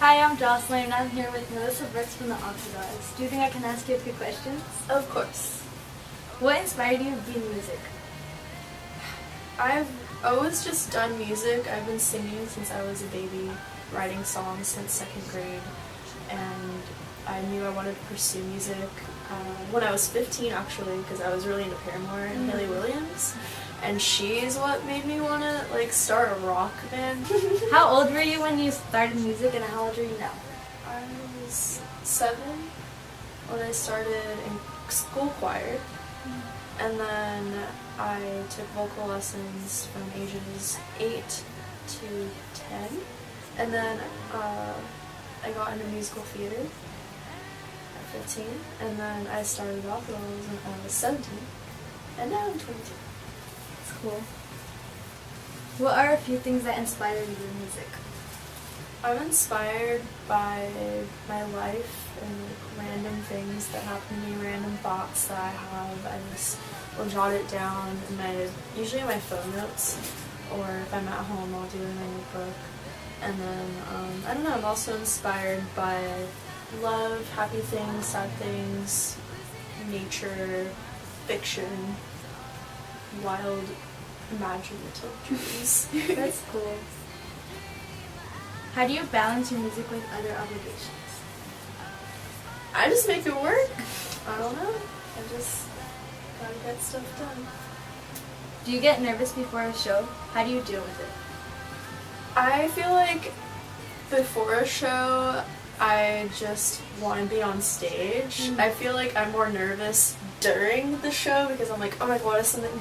Hi, I'm Jocelyn, and I'm here with Melissa Brooks from the Aquadolls. Do you think I can ask you a few questions? Of course. What inspired you to be in music? I've always just done music. I've been singing since I was a baby, writing songs since 2nd grade, and I knew I wanted to pursue music when I was 15 actually, because I was really into Paramore and Haley Williams, and she's what made me want to start a rock band. How old were you when you started music, and how old are you now? I was 7 when I started in school choir, and then I took vocal lessons from ages 8 to 10, and then I got into musical theater at 15, and then I started Aquadolls when I was 17, and now I'm 22. That's cool. What are a few things that inspire you in music? I'm inspired by my life and random things that happen to me, random thoughts that I have. I just will jot it down usually in my phone notes, or if I'm at home I'll do it in my notebook. And then, I don't know, I'm also inspired by love, happy things, sad things, nature, fiction, wild, imaginative dreams. That's cool. How do you balance your music with other obligations? I just make it work. I don't know. I just gotta get stuff done. Do you get nervous before a show? How do you deal with it? I feel like before a show, I just want to be on stage. I feel like I'm more nervous during the show because I'm like, oh my god, what if something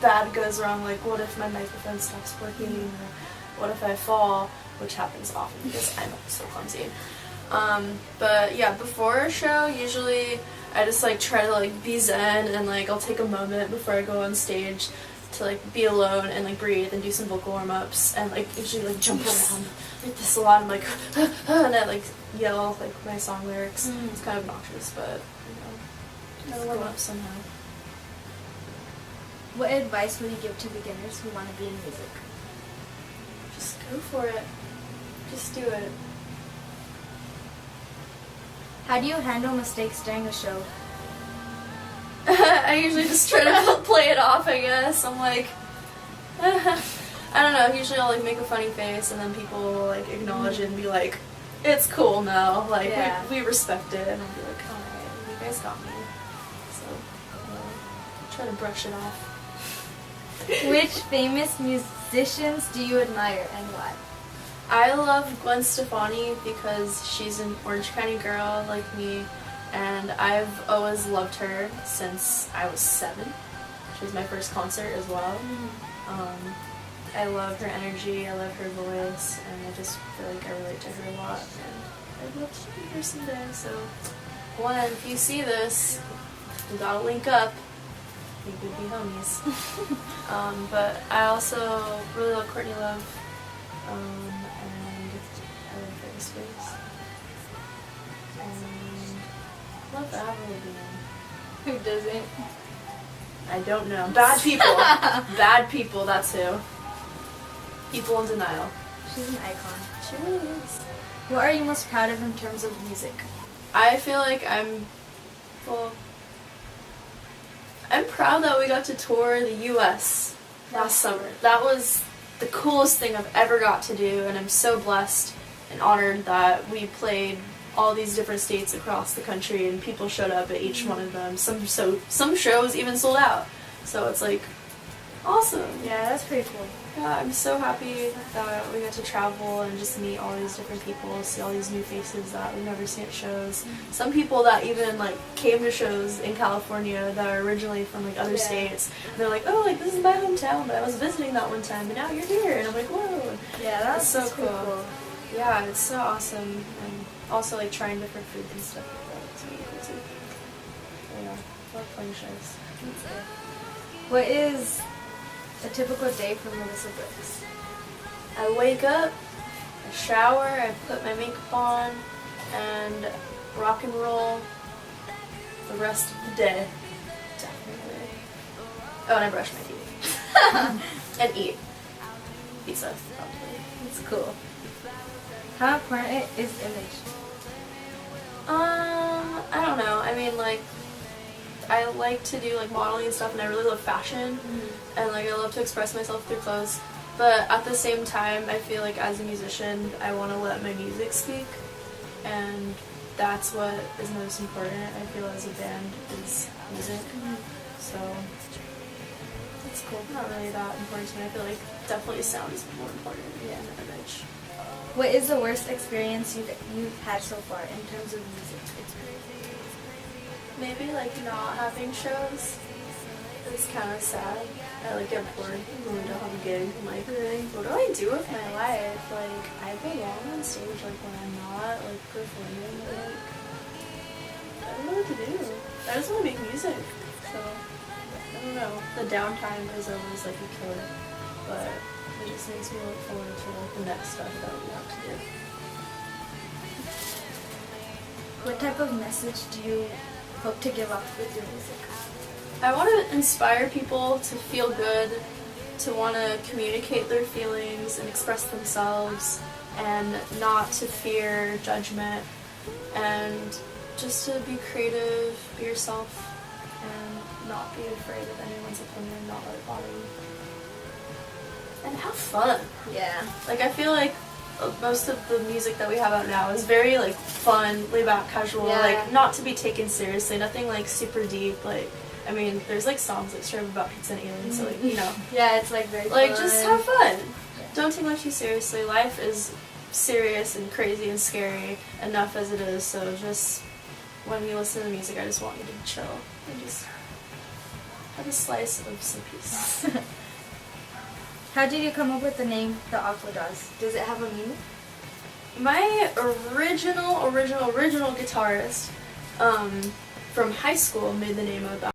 bad goes wrong? Like, what if my microphone stops working? Or what if I fall? Which happens often because I'm so clumsy. But yeah, before a show, usually I just try to be zen, and I'll take a moment before I go on stage to be alone and breathe and do some vocal warm-ups, and usually jump around like this a lot. I'm like and I yell my song lyrics. It's kind of obnoxious, but gotta warm up somehow. What advice would you give to beginners who want to be in music? Just go for it. Just do it. How do you handle mistakes during a show? I usually just try to play it off, I guess. I'm I don't know, usually I'll make a funny face, and then people will acknowledge it and be like, it's cool now, yeah. we respect it, and I'll be like, alright, you guys got me. So, try to brush it off. Which famous musicians do you admire, and why? I love Gwen Stefani because she's an Orange County girl like me, and I've always loved her since I was 7. She was my first concert as well. I love her energy, I love her voice, and I just feel like I relate to her a lot, and I'd love to meet her someday. So, Gwen, if you see this, we gotta link up. I think we'd be homies. But I also really love Courtney Love, and I love Britney Spears. And love Avril Lavigne. Who doesn't? I don't know. Bad people. Bad people, that's who. People in denial. She's an icon. She really is. What are you most proud of in terms of music? I feel like I'm proud that we got to tour the U.S. last summer. That was the coolest thing I've ever got to do, and I'm so blessed and honored that we played all these different states across the country, and people showed up at each one of them. Some shows even sold out. So it's awesome. Yeah, that's pretty cool. Yeah, I'm so happy that we got to travel and just meet all these different people, see all these new faces that we've never seen at shows. Some people that even came to shows in California that are originally from other states. And they're like, oh, this is my hometown, but I was visiting that one time, but now you're here. And I'm like, whoa. Yeah, that's so cool. Yeah, it's so awesome. And also trying different food and stuff like that. It's really cool too. So yeah, I love playing shows. What is a typical day for Melissa Brooks? I wake up, I shower, I put my makeup on, and rock and roll the rest of the day. Definitely. Oh, and I brush my teeth. And eat. Pizza, probably. That's cool. How important is image? I don't know. I mean, like, I like to do like modeling and stuff, and I really love fashion, and like I love to express myself through clothes. But at the same time, I feel like as a musician, I want to let my music speak, and that's what is most important. I feel as a band is music, so That's cool. not really that important to me. I feel like definitely sound is more important than image. What is the worst experience you've had so far in terms of music experience? Maybe like not having shows. It's kind of sad. I like get bored when we don't have a gig. I'm like, what do I do with my life? Like, I belong on stage like when I'm not like performing. Like, I don't know what to do. I just want to make music. So, I don't know. The downtime is always like a killer, but it just makes me look forward to like the next stuff that we have to do. What type of message do you hope to give off with your music? I want to inspire people to feel good, to want to communicate their feelings and express themselves, and not to fear judgment, and just to be creative, be yourself, and not be afraid of anyone's opinion, not let it bother you. And have fun. Yeah. Like, I feel like most of the music that we have out now is very like fun, laid back, casual, Yeah. like not to be taken seriously, nothing like super deep. Like, I mean, there's like songs like straight up about pizza and aliens, so like, you know, Yeah, it's like very like fun. just have fun. Yeah. Don't take much too seriously. Life is serious and crazy and scary enough as it is. So just when you listen to music, I just want you to chill and just have a slice of some peace. How did you come up with the name The Aquadolls? Does it have a meaning? My original guitarist from high school made the name of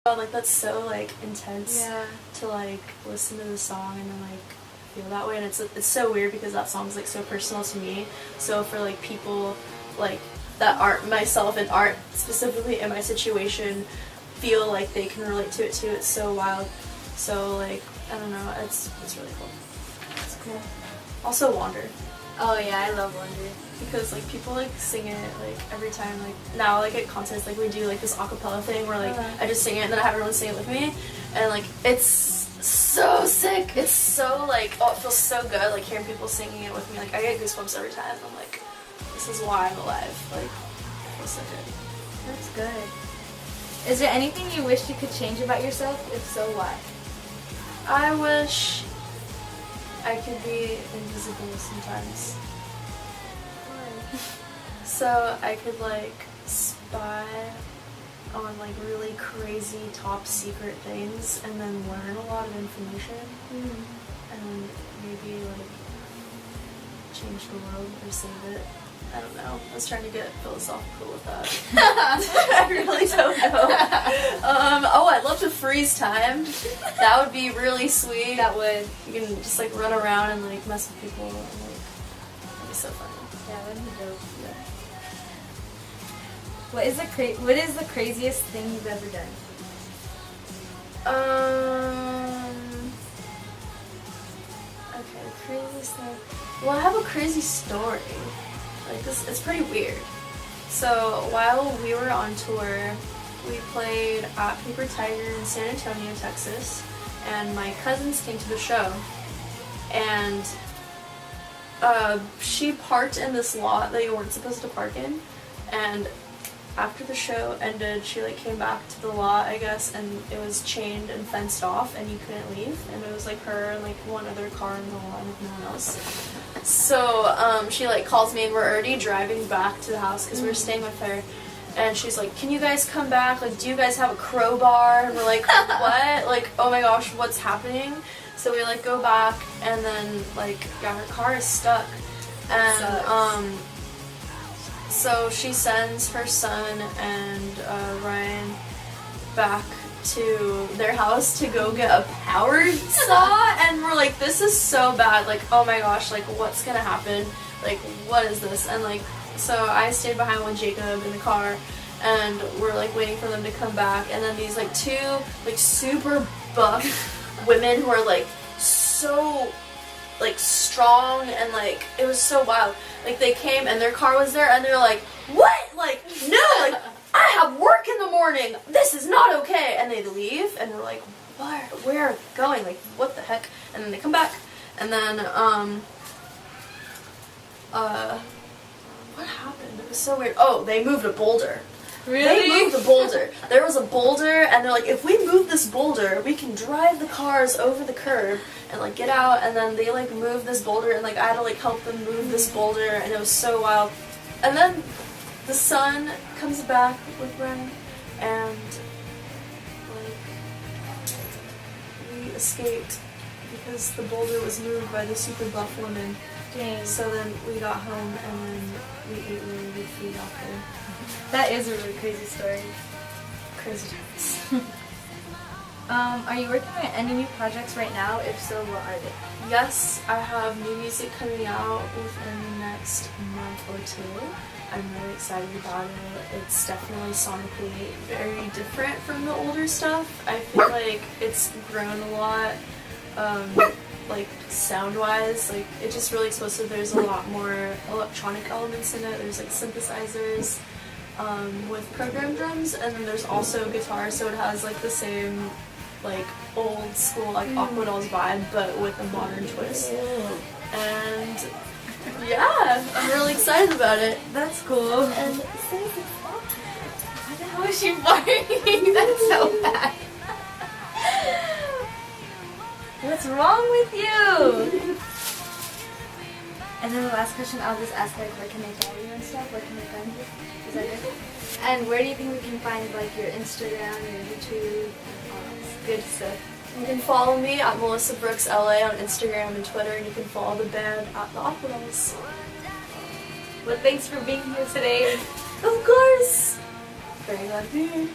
like that's so like intense to like listen to the song and then like feel that way, and it's so weird because that song's like so personal to me. So for like people like that aren't myself and aren't specifically in my situation feel like they can relate to it too, it's so wild. So like I don't know, it's really cool. That's cool. Also Wander. Oh yeah, I love Wonder. Because like people like sing it like every time, like now like at concerts like we do like this acapella thing where like I just sing it and then I have everyone sing it with me, and like it's so sick. It's so like, oh, it feels so good like hearing people singing it with me. Like I get goosebumps every time. I'm like, this is why I'm alive. Like it feels so good. That's good. Is there anything you wish you could change about yourself? If so, why? I wish I could be invisible sometimes. So I could like spy on like really crazy top secret things and then learn a lot of information and maybe like change the world or save it. I don't know. I was trying to get philosophical with that. I really don't know. Oh, I'd love to freeze time. That would be really sweet. That would. You can just like run around and like mess with people and like that'd be so funny. Yeah, that'd be dope. Yeah. What is the craziest thing you've ever done? Okay, craziest thing. Well, I have a crazy story. Like this, it's pretty weird. So while we were on tour, we played at Paper Tiger in San Antonio, Texas, and my cousins came to the show, and she parked in this lot that you weren't supposed to park in, and after the show ended, she like came back to the lot, I guess, and it was chained and fenced off and you couldn't leave, and it was like her and like one other car in the lot and no one else. So she like calls me and we're already driving back to the house because we were staying with her. And she's like, can you guys come back? Like, do you guys have a crowbar? And we're like, what? Like, oh my gosh, what's happening? So we like go back and then like, yeah, her car is stuck. And so she sends her son and Ryan back to their house to go get a power saw, and we're like, this is so bad, like, oh my gosh, like, what's gonna happen, like, what is this? And like, so I stayed behind with Jacob in the car, and we're like waiting for them to come back, and then these like two like super buff women who are like so like strong, and like it was so wild, like they came and their car was there and they're like, what, like, no, like, I have work in the morning, this is not okay, and they leave, and we're like, where are they going, like, what the heck? And then they come back, and then what happened? It was so weird. Oh, they moved a boulder. Really? They moved a boulder. There was a boulder, and they're like, if we move this boulder, we can drive the cars over the curb and like get out. And then they like moved this boulder, and like I had to like help them move this boulder, and it was so wild. And then the son comes back with Ryan, and like we escaped because the boulder was moved by the super buff woman. Dang. So then we got home, and then we ate really good food after. That is a really crazy story. Crazy times. Are you working on any new projects right now? If so, what are they? Yes, I have new music coming out within the next month or two. I'm really excited about it. It's definitely sonically very different from the older stuff. I feel like it's grown a lot, like sound-wise. Like, it's just really explosive. There's a lot more electronic elements in it. There's like synthesizers with programmed drums, and then there's also guitar, so it has like the same like old school like Aquadolls vibe, but with a modern twist. And yeah, I'm really excited about it. That's cool. And What the hell is she barking? That's so bad. What's wrong with you? And then the last question, I'll just ask like, where can they follow you and stuff? Where can they find you? Is that good? And where do you think we can find like your Instagram, your YouTube, all that good stuff? you can follow me at Melissa Brooks LA on Instagram and Twitter, and you can follow the band at the Aquadolls. Well, thanks for being here today. Of course. Very glad to be here.